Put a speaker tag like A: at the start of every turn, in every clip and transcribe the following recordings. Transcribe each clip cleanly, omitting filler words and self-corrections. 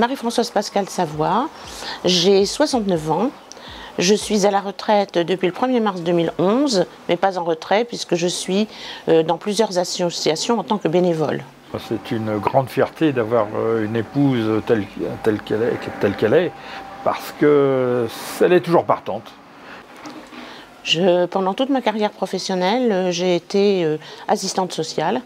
A: Marie-Françoise Pascal Savoie, j'ai 69 ans. Je suis à la retraite depuis le 1er mars 2011, mais pas en retrait puisque je suis dans plusieurs associations en tant que bénévole.
B: C'est une grande fierté d'avoir une épouse telle qu'elle est, parce qu'elle est toujours partante.
A: Pendant toute ma carrière professionnelle, j'ai été assistante sociale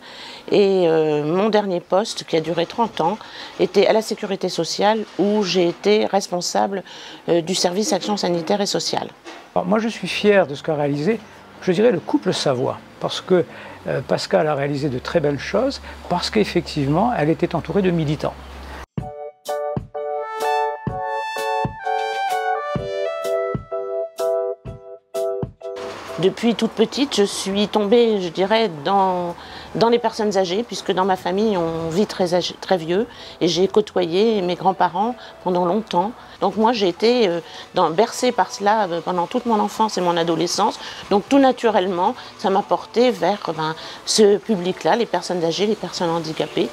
A: et mon dernier poste, qui a duré 30 ans, était à la sécurité sociale où j'ai été responsable du service action sanitaire et sociale.
C: Alors moi je suis fier de ce qu'a réalisé, je dirais, le couple Savoie, parce que Pascal a réalisé de très belles choses, parce qu'effectivement elle était entourée de militants.
A: Depuis toute petite, je suis tombée, je dirais, dans les personnes âgées, puisque dans ma famille, on vit très vieux, et j'ai côtoyé mes grands-parents pendant longtemps. Donc moi, j'ai été bercée par cela pendant toute mon enfance et mon adolescence. Donc tout naturellement, ça m'a portée vers ce public-là, les personnes âgées, les personnes handicapées.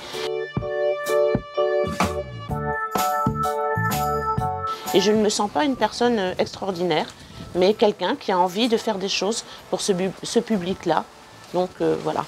A: Et je ne me sens pas une personne extraordinaire, mais quelqu'un qui a envie de faire des choses pour ce public-là. Donc voilà.